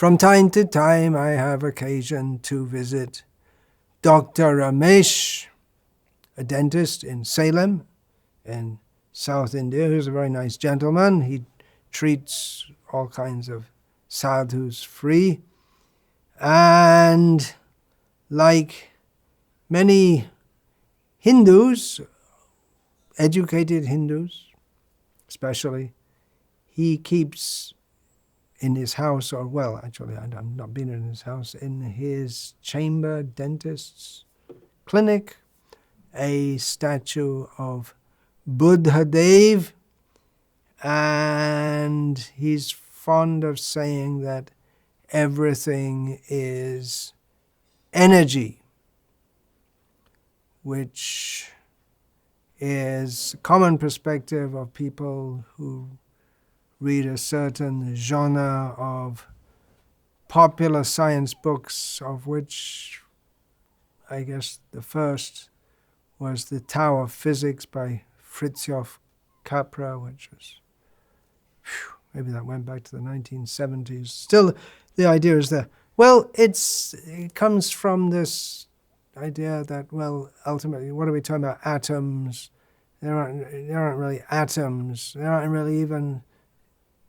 From time to time, I have occasion to visit Dr. Ramesh, a dentist in Salem, in South India, who's a very nice gentleman. He treats all kinds of sadhus free. And like many Hindus, educated Hindus especially, he keeps in his house, or well, actually I've not been in his house, in his chamber, dentist's clinic, a statue of Buddhadev, and he's fond of saying that everything is energy, which is a common perspective of people who read a certain genre of popular science books, of which I guess the first was The Tao of Physics by Fritjof Capra, which was, maybe that went back to the 1970s. Still, the idea is there. Well, it comes from this idea that, well, ultimately, what are we talking about? Atoms. There aren't really atoms. There aren't really even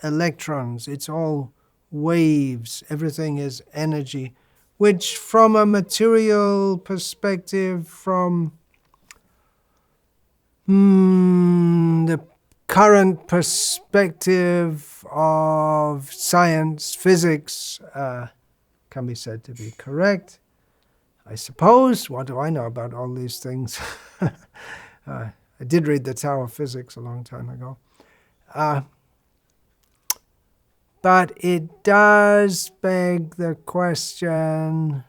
electrons. It's all waves. Everything is energy, which from a material perspective, from the current perspective of science, physics, can be said to be correct, I suppose. What do I know about all these things? I did read The Tao of Physics a long time ago. But it does beg the question,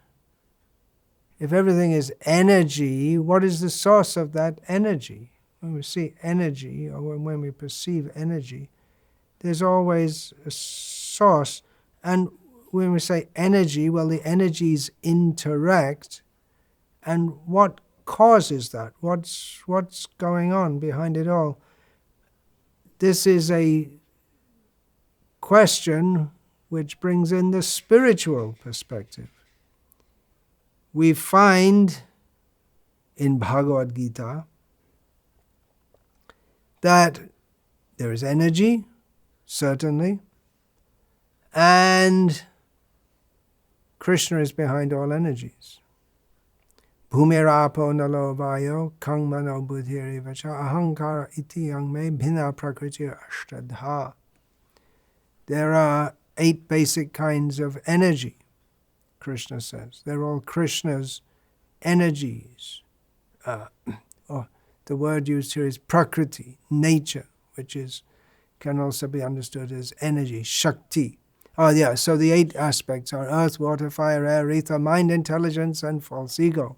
if everything is energy, what is the source of that energy? When we see energy, or when we perceive energy, there's always a source. And when we say energy, well, the energies interact. And what causes that? What's going on behind it all? This is a question which brings in the spiritual perspective. We find in Bhagavad Gita that there is energy, certainly, and Krishna is behind all energies. Bhumirapo nalo vayo kang mano buddhiri vacha ahankara iti yang me bhina prakriti ashtadha. There are 8 basic kinds of energy, Krishna says. They're all Krishna's energies. Or the word used here is prakriti, nature, which can also be understood as energy, shakti. Oh yeah, so the 8 aspects are earth, water, fire, air, ether, mind, intelligence, and false ego.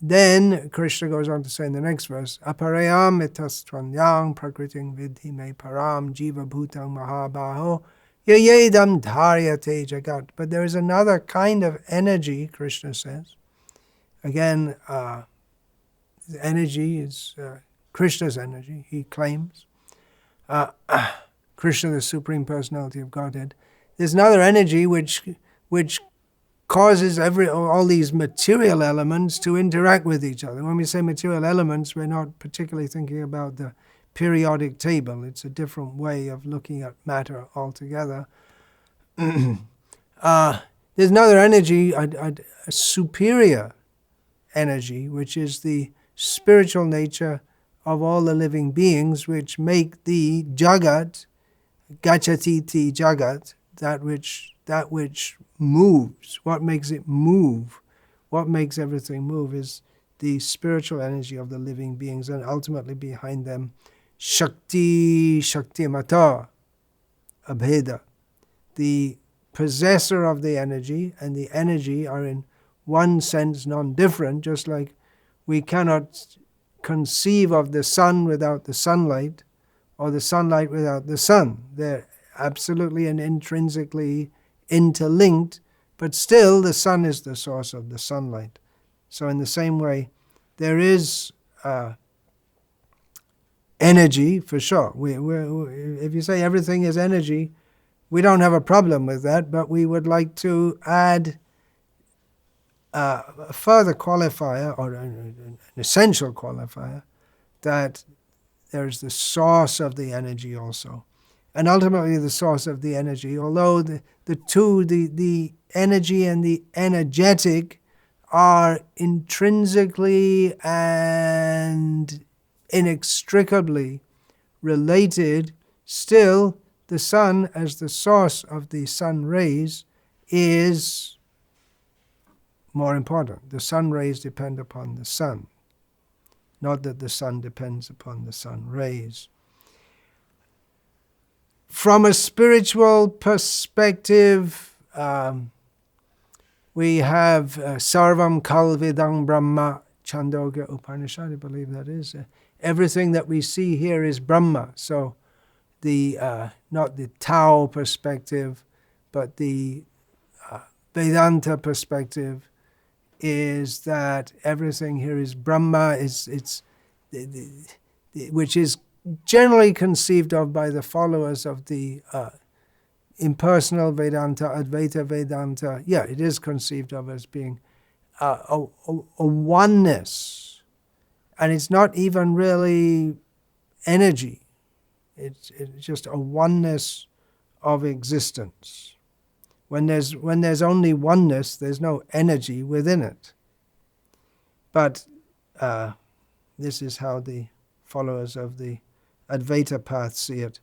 Then Krishna goes on to say in the next verse, aparayam itastranyang prakriting vidhi me param jiva bhutang mahabaho yayedam dharyate jagat. But there is another kind of energy, Krishna says. Again, energy is Krishna's energy, he claims. Krishna, the Supreme Personality of Godhead. There's another energy which causes all these material elements to interact with each other. When we say material elements, we're not particularly thinking about the periodic table. It's a different way of looking at matter altogether. There's another energy, a superior energy, which is the spiritual nature of all the living beings, which make the jagat, gachatiti jagat, that which moves. What makes it move? What makes everything move is the spiritual energy of the living beings, and ultimately behind them, Shakti, Shaktimata, Abheda. The possessor of the energy and the energy are in one sense non-different, just like we cannot conceive of the sun without the sunlight, or the sunlight without the sun. They're absolutely and intrinsically interlinked, but still the sun is the source of the sunlight. So in the same way, there is energy, for sure. If you say everything is energy, We don't have a problem with that, but we would like to add a further qualifier, or an essential qualifier, that there's the source of the energy also. And ultimately the source of the energy, although the energy and the energetic are intrinsically and inextricably related, still the sun as the source of the sun rays is more important. The sun rays depend upon the sun, not that the sun depends upon the sun rays. From a spiritual perspective, we have Sarvam Kalvidang Brahma, Chandogya Upanishad, I believe that is. Everything that we see here is Brahma. So the not the Tao perspective, but the Vedanta perspective is that everything here is Brahma, which is generally conceived of by the followers of the impersonal Vedanta, Advaita Vedanta. Yeah, it is conceived of as being a oneness. And it's not even really energy. It's just a oneness of existence. When there's only oneness, there's no energy within it. But this is how the followers of the Advaita path see it.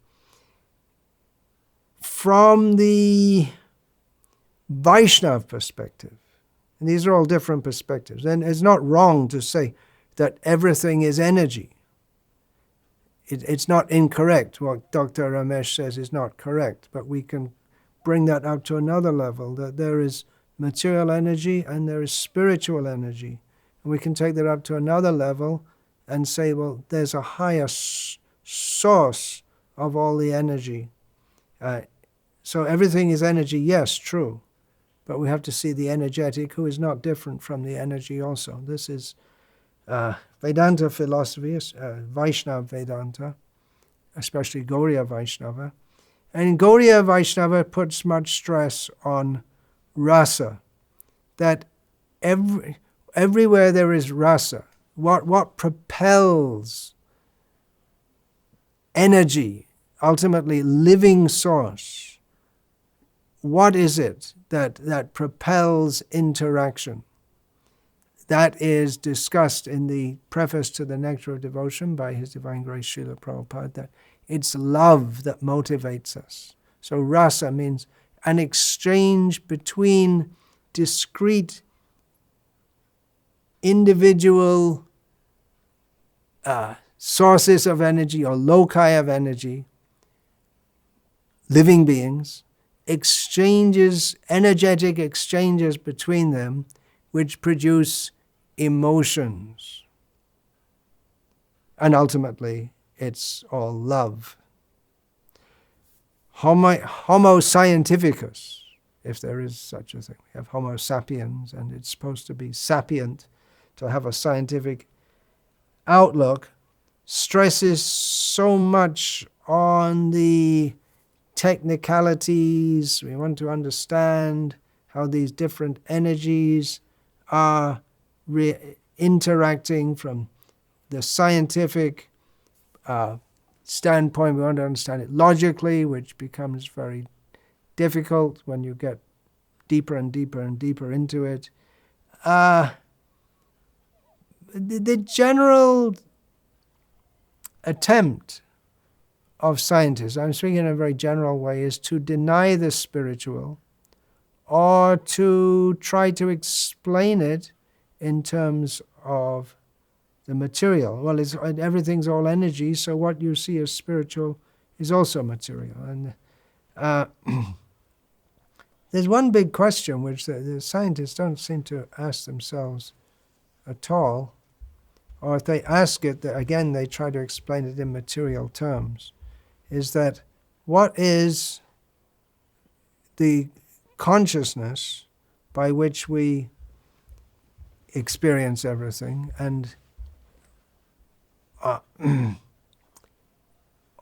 From the Vaishnava perspective, and these are all different perspectives, and it's not wrong to say that everything is energy. It's not incorrect. What Dr. Ramesh says is not correct, but we can bring that up to another level, that there is material energy and there is spiritual energy. And we can take that up to another level and say, well, there's a higher source of all the energy. So everything is energy, yes, true. But we have to see the energetic, who is not different from the energy also. This is Vedanta philosophy, Vaishnava Vedanta, especially Gauriya Vaishnava. And Gauriya Vaishnava puts much stress on rasa, that everywhere there is rasa, what propels energy, ultimately living source, what is it that propels interaction? That is discussed in the preface to the Nectar of Devotion by His Divine Grace Srila Prabhupada, that it's love that motivates us. So rasa means an exchange between discrete individual sources of energy or loci of energy, living beings, energetic exchanges between them, which produce emotions. And ultimately, it's all love. Homo scientificus, if there is such a thing. We have Homo sapiens, and it's supposed to be sapient, to have a scientific outlook, stresses so much on the technicalities. We want to understand how these different energies are interacting from the scientific standpoint. We want to understand it logically, which becomes very difficult when you get deeper and deeper and deeper into it. The general attempt of scientists, I'm speaking in a very general way, is to deny the spiritual or to try to explain it in terms of the material. Well, everything's all energy, so what you see as spiritual is also material. And there's one big question which the scientists don't seem to ask themselves at all, or if they ask it, again, they try to explain it in material terms, is that what is the consciousness by which we experience everything? And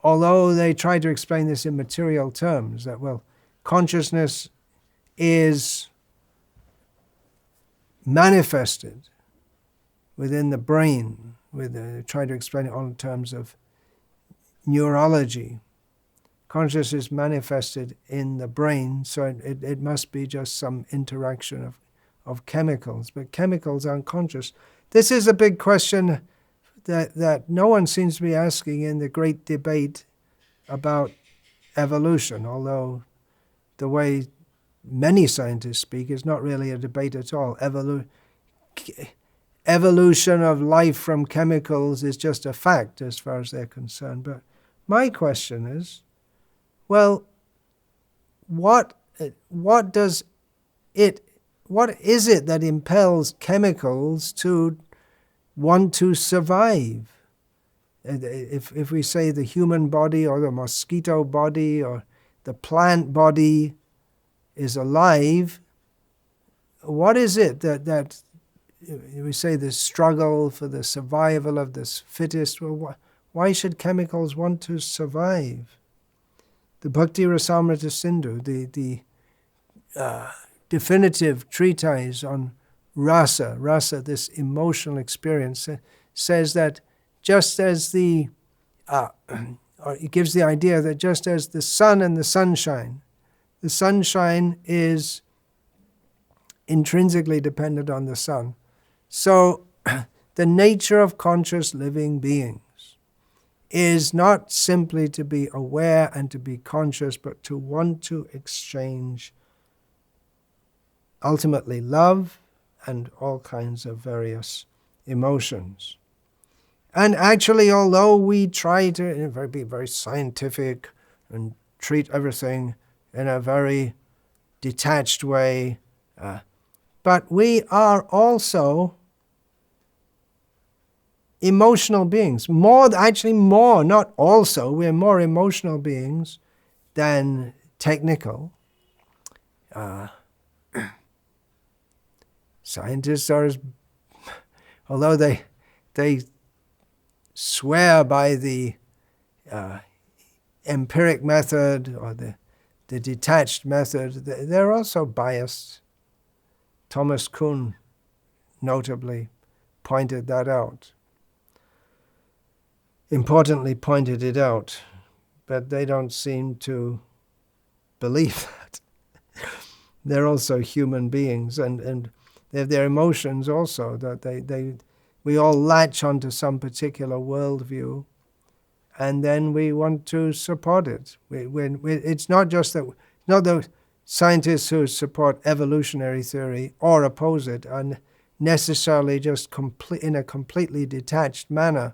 although they try to explain this in material terms, that, well, consciousness is manifested within the brain, try to explain it all in terms of neurology. Consciousness is manifested in the brain, so it must be just some interaction of chemicals, but chemicals aren't conscious. This is a big question that no one seems to be asking in the great debate about evolution, although the way many scientists speak is not really a debate at all. Evolution of life from chemicals is just a fact as far as they're concerned. But my question is, well, what is it that impels chemicals to want to survive? If we say the human body or the mosquito body or the plant body is alive, what is it that we say the struggle for the survival of the fittest? Well, why should chemicals want to survive? The Bhakti Rasamrita Sindhu, the definitive treatise on rasa, this emotional experience, says that just as or it gives the idea that just as the sun and the sunshine is intrinsically dependent on the sun, so the nature of conscious living beings is not simply to be aware and to be conscious, but to want to exchange ultimately love and all kinds of various emotions. And actually, although we try to be very scientific and treat everything in a very detached way, but we are also emotional beings. Not also, we're more emotional beings than technical. Scientists are, although they swear by the empiric method or the detached method, they're also biased. Thomas Kuhn notably pointed that out. Importantly pointed it out, but they don't seem to believe that. They're also human beings, and they have their emotions also, that we all latch onto some particular worldview, and then we want to support it. It's not just that, not the scientists who support evolutionary theory or oppose it are necessarily just in a completely detached manner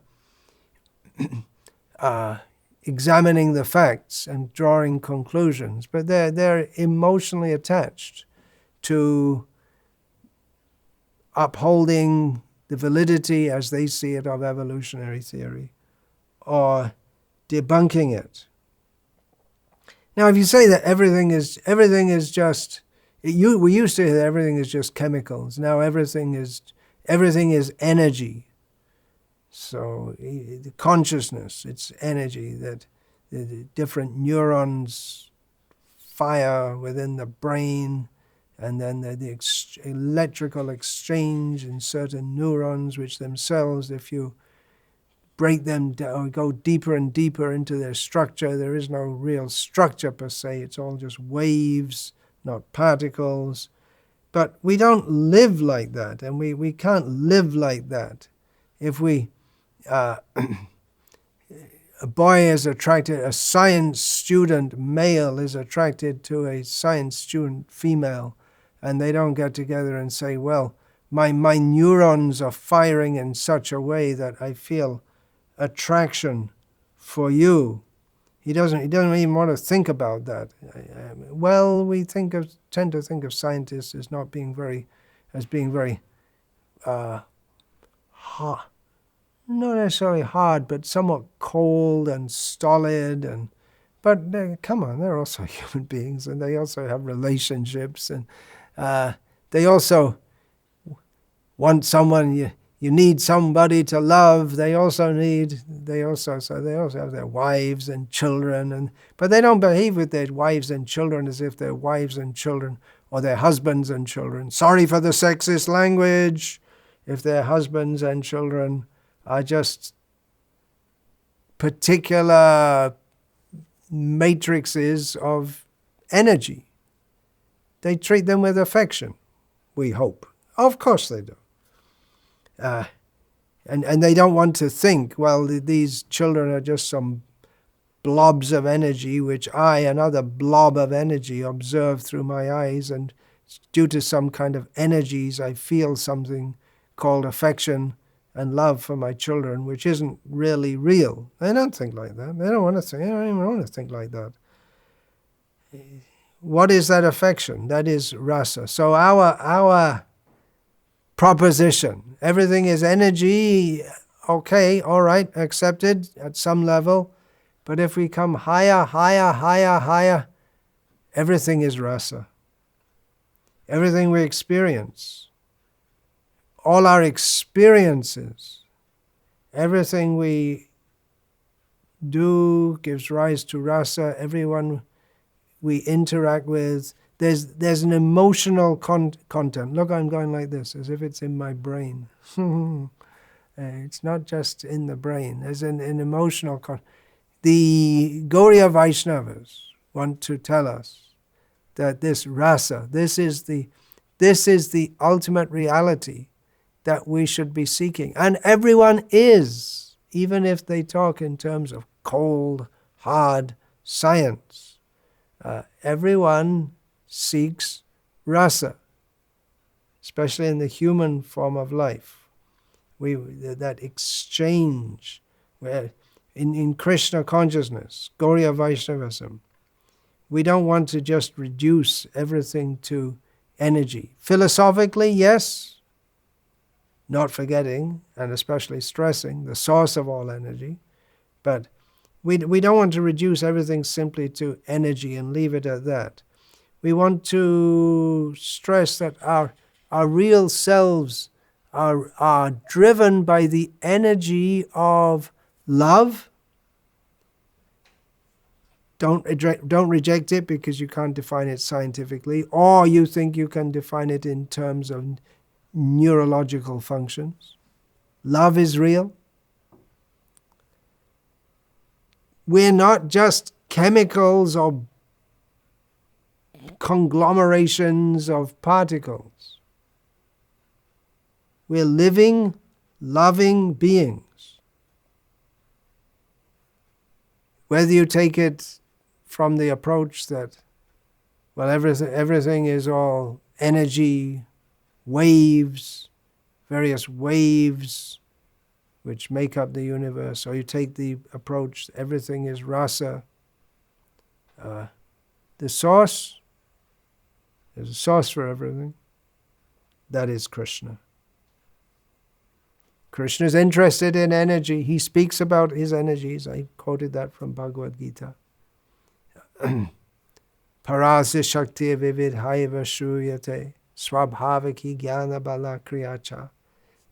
examining the facts and drawing conclusions, but they're emotionally attached to upholding the validity as they see it of evolutionary theory or debunking it. Now, if you say that everything is just, we used to say that everything is just chemicals. Now everything is energy. So the consciousness, it's energy that the different neurons fire within the brain, and then the electrical exchange in certain neurons, which themselves, if you break them down, go deeper and deeper into their structure, there is no real structure per se. It's all just waves, not particles. But we don't live like that, and we can't live like that. If a boy is attracted, a science student male is attracted to a science student female, and they don't get together and say, well, my neurons are firing in such a way that I feel attraction for you. He doesn't even want to think about that. Well, we tend to think of scientists as being very hard, not necessarily hard, but somewhat cold and stolid. But come on, they're also human beings, and they also have relationships, and they also want someone. you need somebody to love. They also have their wives and children, but they don't behave with their wives and children as if they're wives and children or their husbands and children. Sorry for the sexist language. If their husbands and children are just particular matrices of energy, they treat them with affection, we hope. Of course they do. And they don't want to think, well, these children are just some blobs of energy which I, another blob of energy, observe through my eyes, and due to some kind of energies I feel something called affection and love for my children, which isn't really real. They don't think like that. They don't want to think. They don't even want to think like that. What is that affection? That is rasa. So our proposition, everything is energy, okay, all right, accepted at some level. But if we come higher, everything is rasa. Everything we experience, all our experiences, everything we do gives rise to rasa. Everyone we interact with, there's an emotional content. Look, I'm going like this, as if it's in my brain. It's not just in the brain. There's an emotional content. The Gauriya Vaishnavas want to tell us that this rasa, this is the ultimate reality that we should be seeking. And everyone is, even if they talk in terms of cold, hard science. Everyone seeks rasa, especially in the human form of life. That exchange, where in Krishna consciousness, Gauriya Vaishnavism, we don't want to just reduce everything to energy. Philosophically, yes, not forgetting and especially stressing the source of all energy, but we don't want to reduce everything simply to energy and leave it at that. We want to stress that our real selves are driven by the energy of love. Don't reject it because you can't define it scientifically, or you think you can define it in terms of neurological functions. Love is real. We're not just chemicals or conglomerations of particles. We're living, loving beings. Whether you take it from the approach that, well, everything is all energy, waves, various waves which make up the universe, or you take the approach everything is rasa. The source, there's a source for everything. That is Krishna. Krishna is interested in energy. He speaks about his energies. I quoted that from Bhagavad Gita. Parasya shakti vividhaiva shruyate swabhavaki jnana bala kriyacha.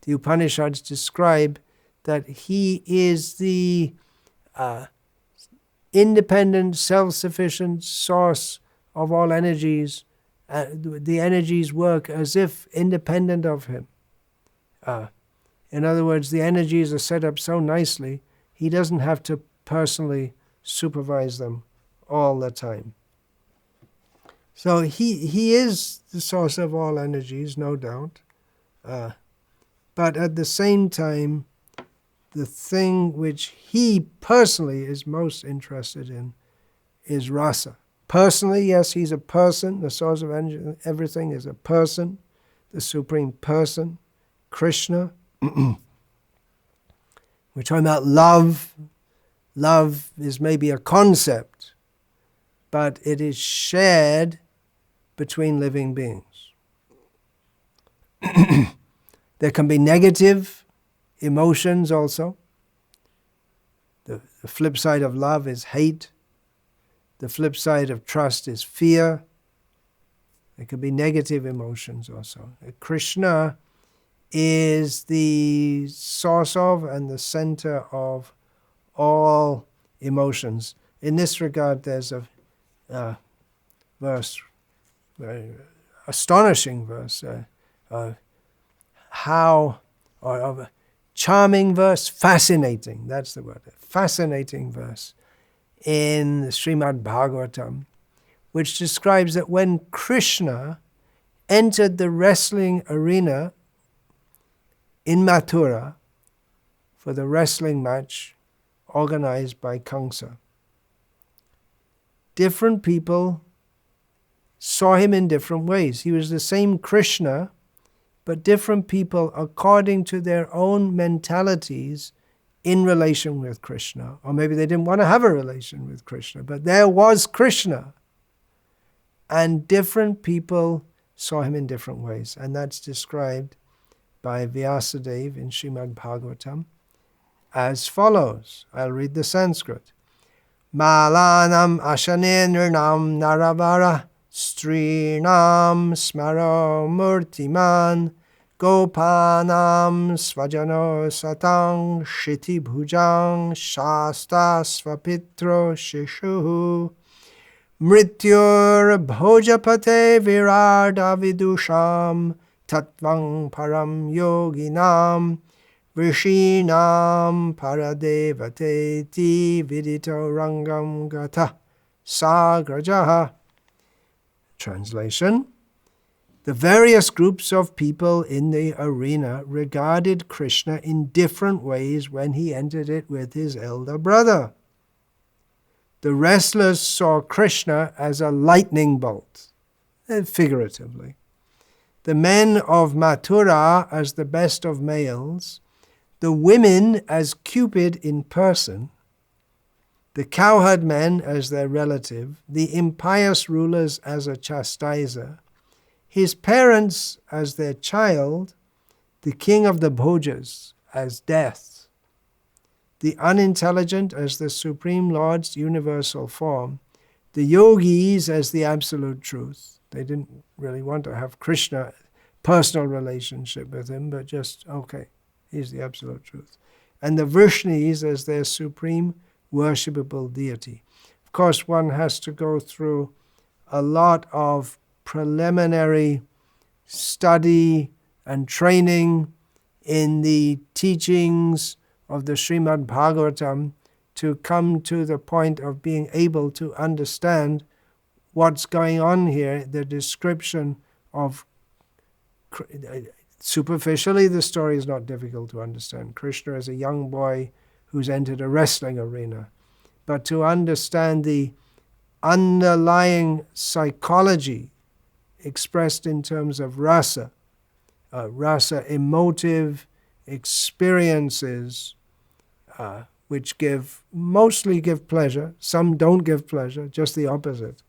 The Upanishads describe that he is the independent, self-sufficient source of all energies. The energies work as if independent of him. In other words, the energies are set up so nicely, he doesn't have to personally supervise them all the time. So he is the source of all energies, no doubt. But at the same time, the thing which he personally is most interested in is rasa. Personally, yes, he's a person. The source of everything is a person, the supreme person, Krishna. We're talking about love. Love is maybe a concept, but it is shared between living beings. There can be negative emotions also. The flip side of love is hate. The flip side of trust is fear. There can be negative emotions also. Krishna is the source of and the center of all emotions. In this regard, there's a verse, very astonishing verse, of a charming verse, fascinating, that's the word, fascinating verse in Srimad Bhagavatam, which describes that when Krishna entered the wrestling arena in Mathura for the wrestling match organized by Kamsa, different people saw him in different ways. He was the same Krishna, but different people according to their own mentalities in relation with Krishna. Or maybe they didn't want to have a relation with Krishna, but there was Krishna. And different people saw him in different ways. And that's described by Vyasadeva in Srimad Bhagavatam as follows. I'll read the Sanskrit. Malanam ashanenrinam naravara strinam smaro murtiman gopanam svajano satang shiti bhujang shasta svapitro shishu mrityur bhojapate virada vidusham tatvang param yoginam Vishinam paradevate ti vidito rangam gata sagrajaha. Translation: the various groups of people in the arena regarded Krishna in different ways when he entered it with his elder brother. The wrestlers saw Krishna as a lightning bolt, figuratively. The men of Mathura as the best of males, the women as Cupid in person, the cowherd men as their relative, the impious rulers as a chastiser, his parents as their child, the king of the Bhojas as death, the unintelligent as the Supreme Lord's universal form, the yogis as the absolute truth. They didn't really want to have Krishna, personal relationship with him, but just, okay, he's the absolute truth. And the Vrishnis as their supreme worshipable deity. Of course, one has to go through a lot of preliminary study and training in the teachings of the Srimad Bhagavatam to come to the point of being able to understand what's going on here, the description of. Superficially, the story is not difficult to understand. Krishna is a young boy who's entered a wrestling arena. But to understand the underlying psychology expressed in terms of rasa, emotive experiences, which mostly give pleasure, some don't give pleasure, just the opposite.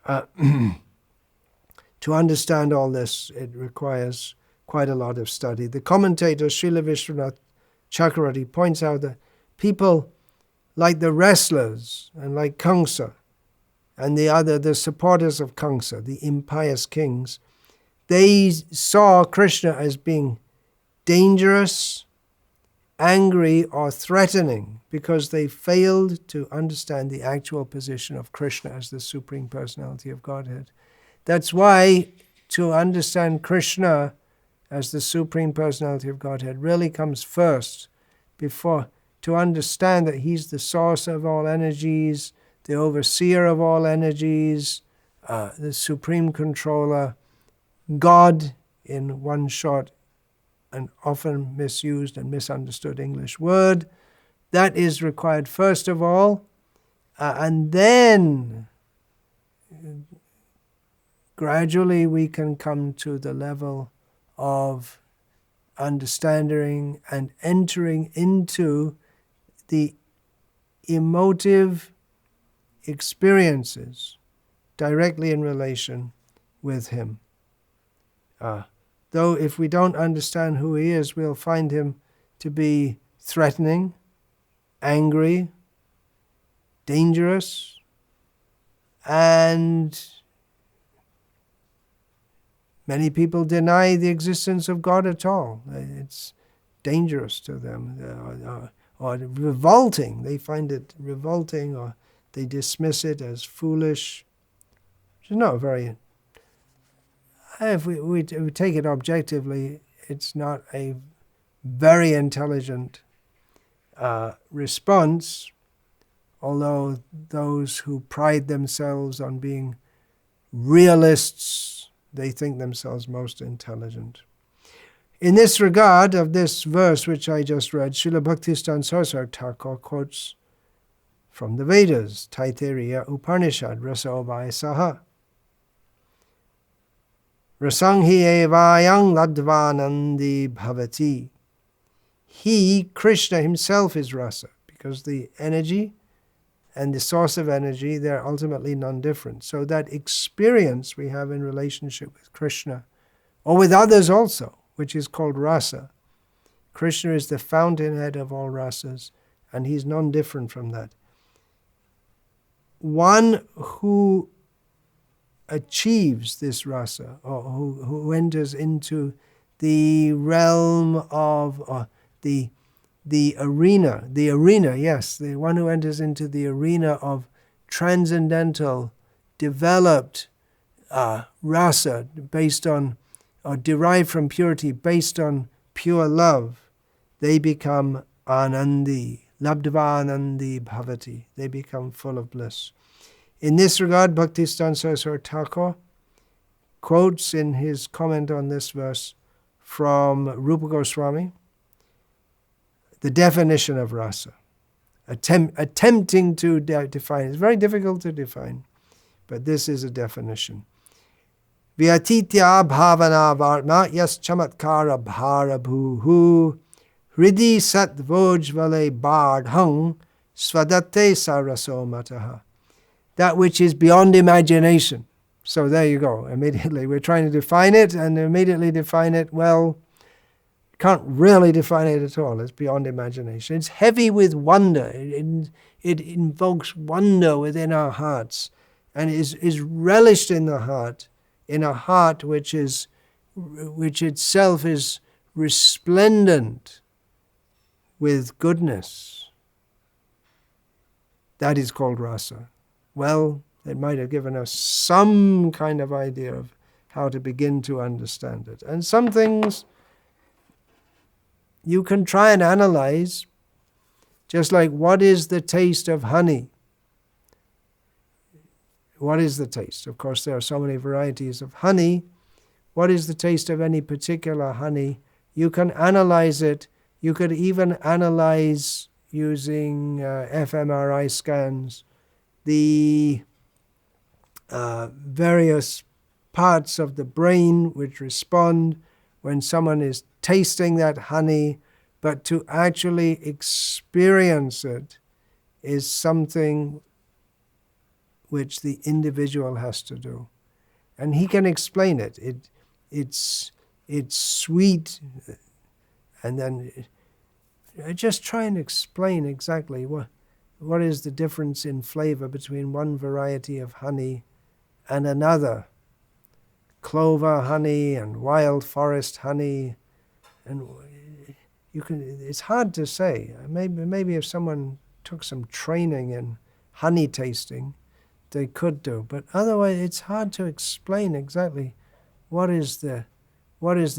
To understand all this, it requires quite a lot of study. The commentator Srila Vishwanath Chakravarti points out that people like the wrestlers and like Kamsa and the supporters of Kamsa, the impious kings, they saw Krishna as being dangerous, angry, or threatening because they failed to understand the actual position of Krishna as the Supreme Personality of Godhead. That's why to understand Krishna as the Supreme Personality of Godhead really comes first, before to understand that he's the source of all energies, the overseer of all energies, the supreme controller, God, in one short and often misused and misunderstood English word. That is required first of all, and then gradually we can come to the level of understanding and entering into the emotive experiences directly in relation with him. Though if we don't understand who he is, we'll find him to be threatening, angry, dangerous, and Many people deny the existence of God at all. It's dangerous to them, or revolting. They find it revolting, or they dismiss it as foolish, which is not very... If we take it objectively, it's not a very intelligent response, although those who pride themselves on being realists, they think themselves most intelligent. In this regard of this verse which I just read, Srila Bhakti Saraswati Thakur quotes from the Vedas, Taittiriya Upanishad, Rasa Saha. Rasanghi evayang ladvanandi bhavati. He, Krishna himself, is rasa, because the energy and the source of energy, they're ultimately non-different. So that experience we have in relationship with Krishna, or with others also, which is called rasa. Krishna is the fountainhead of all rasas, and he's non-different from that. One who achieves this rasa, or who enters into the realm of the arena, yes, the one who enters into the arena of transcendental, developed rasa based on, or derived from purity, based on pure love, they become anandi, labdvanandi bhavati. They become full of bliss. In this regard, Bhaktisiddhanta Saraswati Thakur quotes in his comment on this verse from Rupa Goswami the definition of rasa, attempting to define. It's very difficult to define, but this is a definition. Vyatitya bhavana varma yas chamatkara bharabhuhu hridi satvojvale bardhang svadate saraso mataha. That which is beyond imagination. So there you go. Immediately we're trying to define it, and immediately define it, well, can't really define it at all. It's beyond imagination. It's heavy with wonder. It invokes wonder within our hearts, and is relished in the heart, in a heart which itself is resplendent with goodness. That is called rasa. Well, it might have given us some kind of idea of how to begin to understand it. And some things you can try and analyze, just like what is the taste of honey? What is the taste? Of course, there are so many varieties of honey. What is the taste of any particular honey? You can analyze it. You could even analyze using fMRI scans the various parts of the brain which respond when someone is tasting that honey, but to actually experience it is something which the individual has to do. And he can explain it. It's sweet, and then just try and explain exactly what is the difference in flavor between one variety of honey and another. Clover honey and wild forest honey, and it's hard to say. Maybe if someone took some training in honey tasting, they could do. But otherwise, it's hard to explain exactly what is the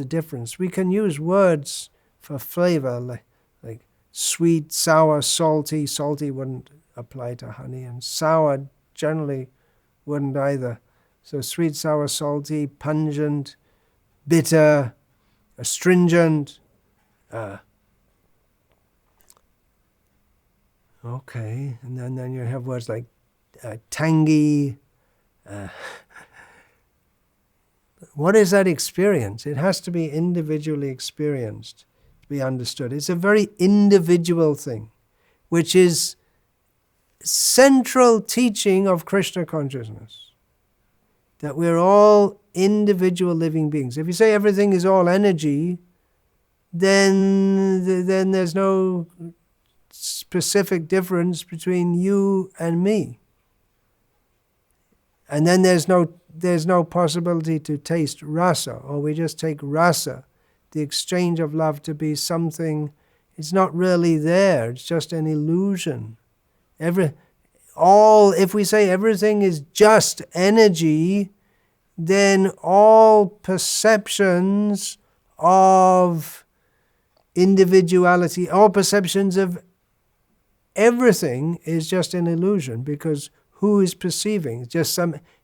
difference. We can use words for flavor like sweet, sour, salty. Salty wouldn't apply to honey, and sour generally wouldn't either. So sweet, sour, salty, pungent, bitter, astringent. Okay, and then you have words like tangy. What is that experience? It has to be individually experienced to be understood. It's a very individual thing, which is central teaching of Krishna consciousness, that we're all individual living beings. If you say everything is all energy, then there's no specific difference between you and me. And then there's no possibility to taste rasa, or we just take rasa, the exchange of love, to be something. It's not really there. It's just an illusion. If we say everything is just energy, then all perceptions of individuality, all perceptions of everything is just an illusion, because who is perceiving? It's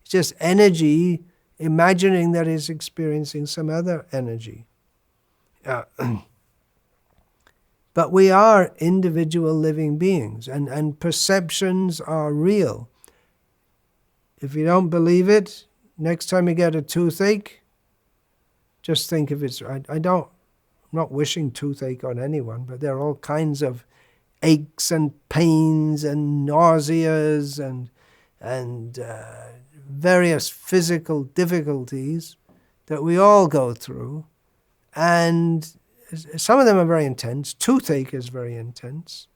just energy imagining that it's experiencing some other energy. But we are individual living beings, and perceptions are real. If you don't believe it, next time you get a toothache, just think if it's. I'm not wishing toothache on anyone, but there are all kinds of aches and pains and nauseas and various physical difficulties that we all go through, and some of them are very intense. Toothache is very intense.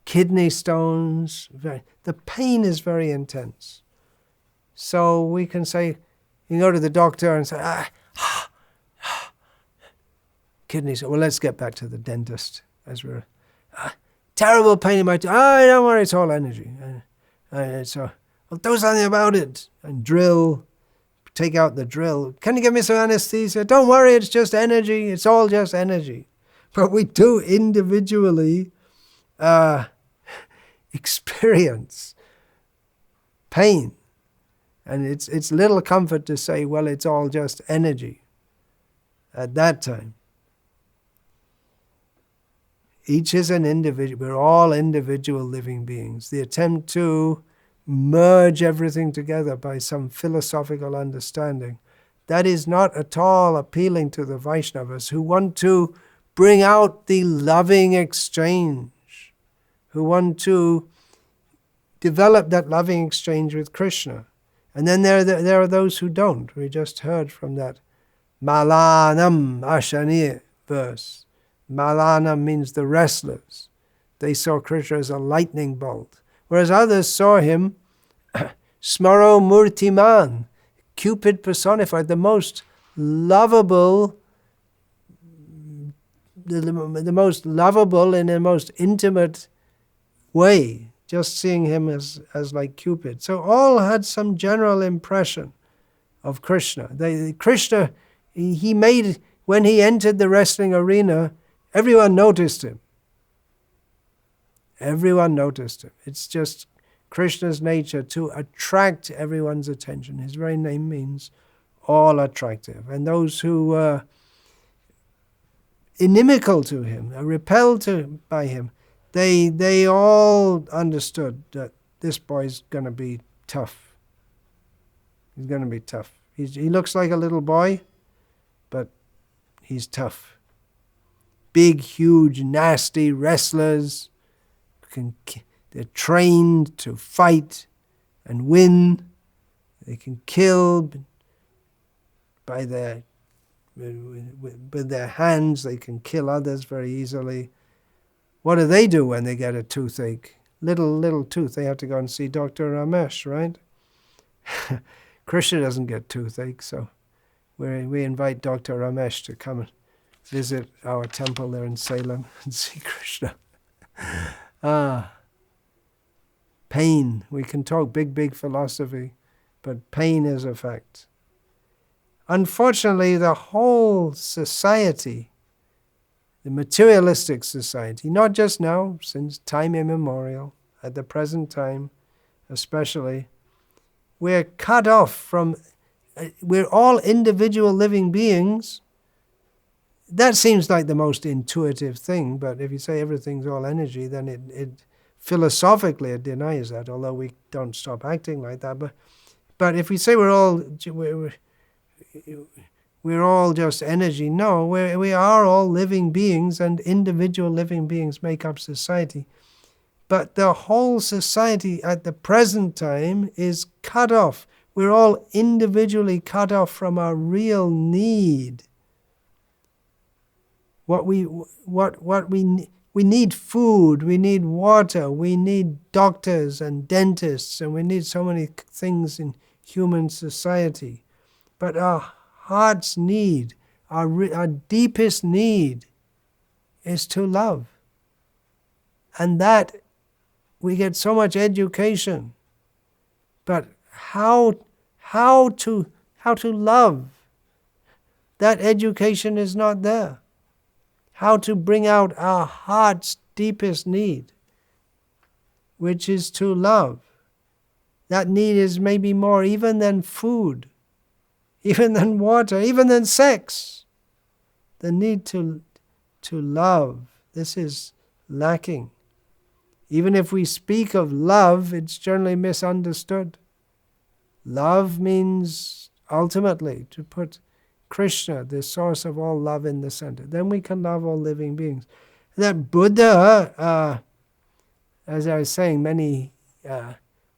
Kidney stones, the pain is very intense. So we can say, you go to the doctor and say, kidneys. Well, let's get back to the dentist. As we're terrible pain in my tooth. Don't worry, it's all energy. So, well, do something about it. And take out the drill. Can you give me some anesthesia? Don't worry, it's just energy. It's all just energy. But we do individually experience pain. And it's little comfort to say, well, it's all just energy at that time. Each is an individual. We're all individual living beings. The attempt to merge everything together by some philosophical understanding, that is not at all appealing to the Vaishnavas, who want to bring out the loving exchange, who want to develop that loving exchange with Krishna. And then there are those who don't. We just heard from that Malanam Ashani verse. Malanam means the restless. They saw Krishna as a lightning bolt, whereas others saw him Smaro Murtiman, Cupid personified, the most lovable, the most lovable in a most intimate way, just seeing him as like Cupid. So all had some general impression of Krishna. Krishna, he made, when he entered the wrestling arena, everyone noticed him. Everyone noticed him. It's just Krishna's nature to attract everyone's attention. His very name means all attractive. And those who were inimical to him, repelled by him, they all understood that this boy's going to be tough. He's going to be tough. He looks like a little boy, but he's tough. Big, huge, nasty wrestlers. They're trained to fight and win. They can kill with their hands. They can kill others very easily. What do they do when they get a toothache? Little tooth. They have to go and see Dr. Ramesh, right? Krishna doesn't get toothache, so we invite Dr. Ramesh to come and visit our temple there in Salem and see Krishna. Pain. We can talk big philosophy, but pain is a fact. Unfortunately, the whole society, the materialistic society, not just now, since time immemorial, at the present time especially, we're cut off from, we're all individual living beings. That seems like the most intuitive thing, but if you say everything's all energy, then it philosophically it denies that, although we don't stop acting like that. But if we say we're all just energy, no, we are all living beings, and individual living beings make up society. But the whole society at the present time is cut off. We're all individually cut off from our real need. We need food, we need water, we need doctors and dentists, and we need so many things in human society. But our heart's need, our deepest need, is to love. And that we get so much education, but how to love, that education is not there. How to bring out our heart's deepest need, which is to love. That need is maybe more even than food, even than water, even than sex. The need to love, this is lacking. Even if we speak of love, it's generally misunderstood. Love means ultimately to put Krishna, the source of all love, in the center. Then we can love all living beings. That Buddha, as I was saying, many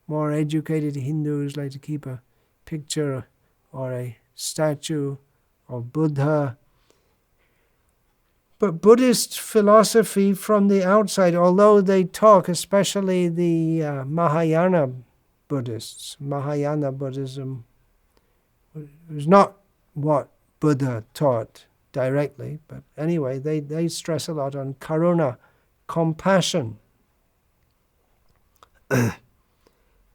more educated Hindus like to keep a picture or a statue of Buddha. But Buddhist philosophy from the outside, although they talk, especially the Mahayana Buddhists, Mahayana Buddhism was not what Buddha taught directly, but anyway, they stress a lot on karuna, compassion.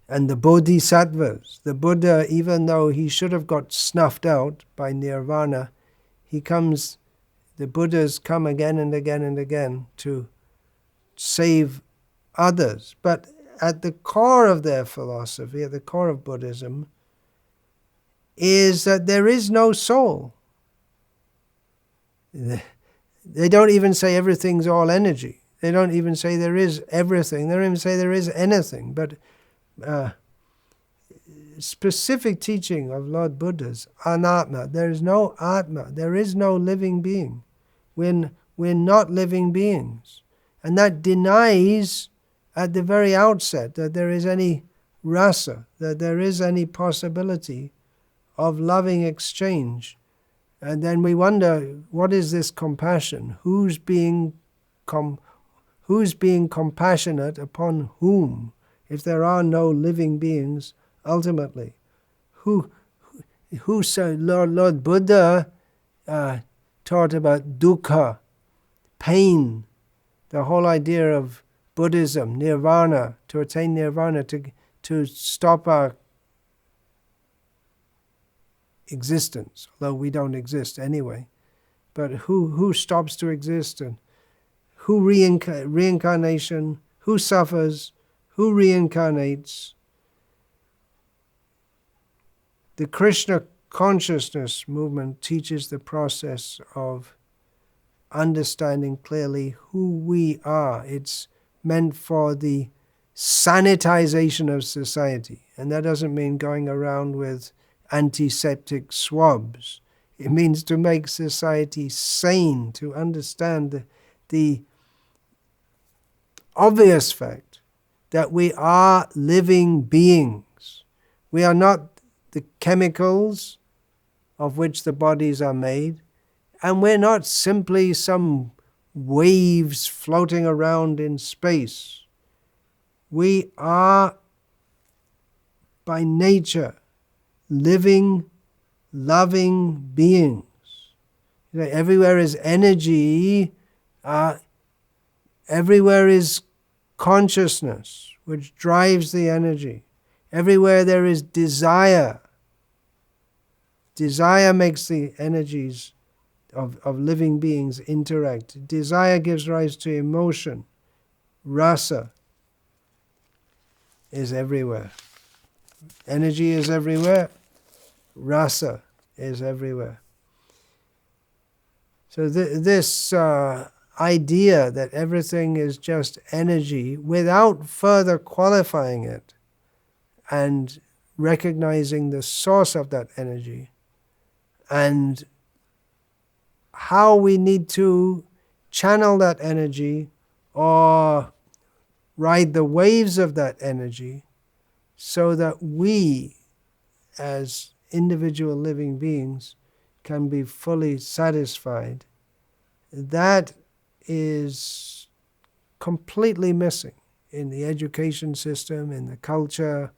And the bodhisattvas, the Buddha, even though he should have got snuffed out by nirvana, the Buddhas come again and again and again to save others. But at the core of their philosophy, at the core of Buddhism, is that there is no soul. They don't even say everything's all energy. They don't even say there is everything. They don't even say there is anything. But specific teaching of Lord Buddha's anatma. There is no atma. There is no living being. We're not living beings. And that denies at the very outset that there is any rasa, that there is any possibility of loving exchange. And then we wonder, what is this compassion? Who's being compassionate upon whom, if there are no living beings ultimately? Who said Lord Buddha taught about dukkha, pain, the whole idea of Buddhism, nirvana, to attain nirvana, to stop our existence, although we don't exist anyway. But who stops to exist, and who reincarnation, who suffers, who reincarnates. The Krishna consciousness movement teaches the process of understanding clearly who we are. It's meant for the sanitization of society. And that doesn't mean going around with antiseptic swabs. It means to make society sane, to understand the obvious fact that we are living beings. We are not the chemicals of which the bodies are made, and we're not simply some waves floating around in space. We are, by nature, living, loving beings. Everywhere is energy, everywhere is consciousness, which drives the energy. Everywhere there is desire. Desire makes the energies of living beings interact. Desire gives rise to emotion. Rasa is everywhere. Energy is everywhere. Rasa is everywhere. So this idea that everything is just energy, without further qualifying it and recognizing the source of that energy and how we need to channel that energy or ride the waves of that energy so that we, as individual living beings, can be fully satisfied. That is completely missing in the education system, in the culture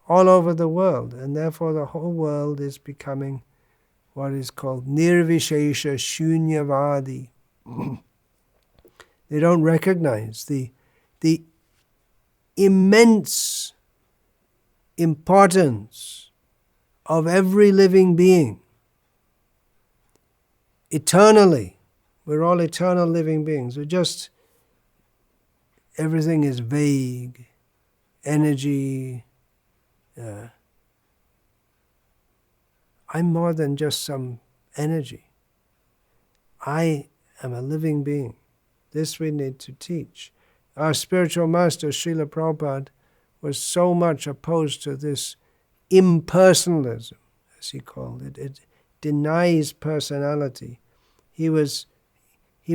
all over the world, and therefore the whole world is becoming what is called nirvishesha shunyavadi. They don't recognize the immense importance of every living being. Eternally, we're all eternal living beings. Everything is vague, energy. I'm more than just some energy. I am a living being. This we need to teach. Our spiritual master, Srila Prabhupada, was so much opposed to this impersonalism, as he called it. It denies personality. He was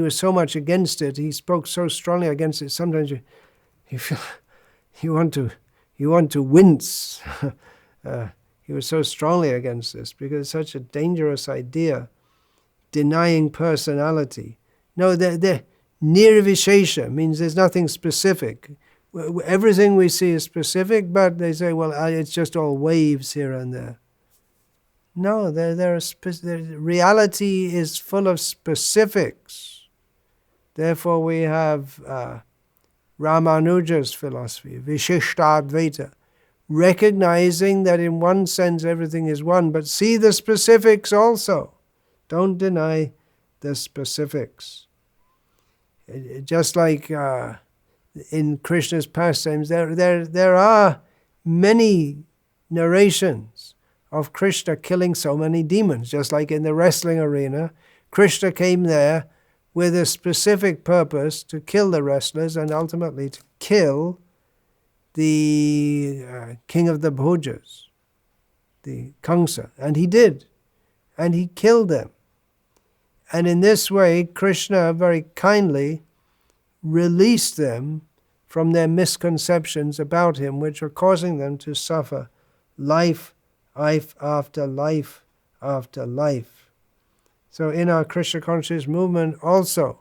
so much against it. He spoke so strongly against it. Sometimes you feel you want to wince. He was so strongly against this because it's such a dangerous idea, denying personality. No, the nirvishesha means there's nothing specific. Everything we see is specific, but they say, well, it's just all waves here and there. No, reality is full of specifics. Therefore we have Ramanuja's philosophy, Vishishtadvaita, recognizing that in one sense everything is one, but see the specifics also. Don't deny the specifics. Just like in Krishna's pastimes, there are many narrations of Krishna killing so many demons. Just like in the wrestling arena, Krishna came there with a specific purpose to kill the wrestlers and ultimately to kill the king of the Bhujas, the Kamsa. And he did. And he killed them. And in this way, Krishna very kindly released them from their misconceptions about him, which were causing them to suffer life after life after life. So in our Krishna conscious movement also,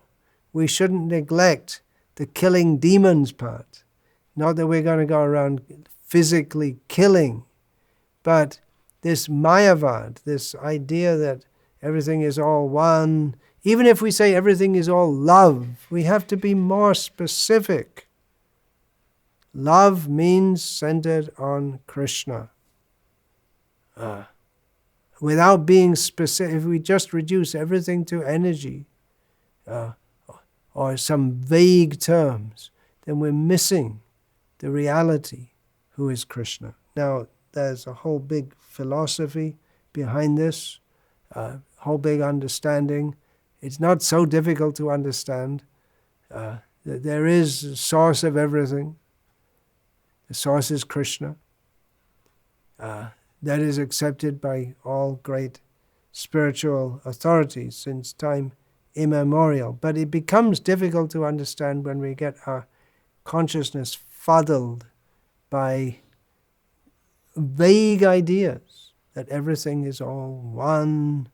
we shouldn't neglect the killing demons part. Not that we're going to go around physically killing, but this mayavad, this idea that everything is all one. Even if we say everything is all love, we have to be more specific. Love means centered on Krishna. Without being specific, if we just reduce everything to energy or some vague terms, then we're missing the reality, who is Krishna. Now, there's a whole big philosophy behind this, whole big understanding. It's not so difficult to understand. There is a source of everything. The source is Krishna. That is accepted by all great spiritual authorities since time immemorial. But it becomes difficult to understand when we get our consciousness fuddled by vague ideas that everything is all one,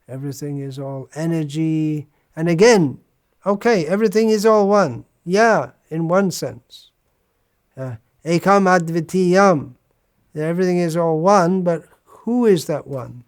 everything is all energy. And again, okay, everything is all one. Yeah, in one sense. Ekam advitiyam. Everything is all one, but who is that one?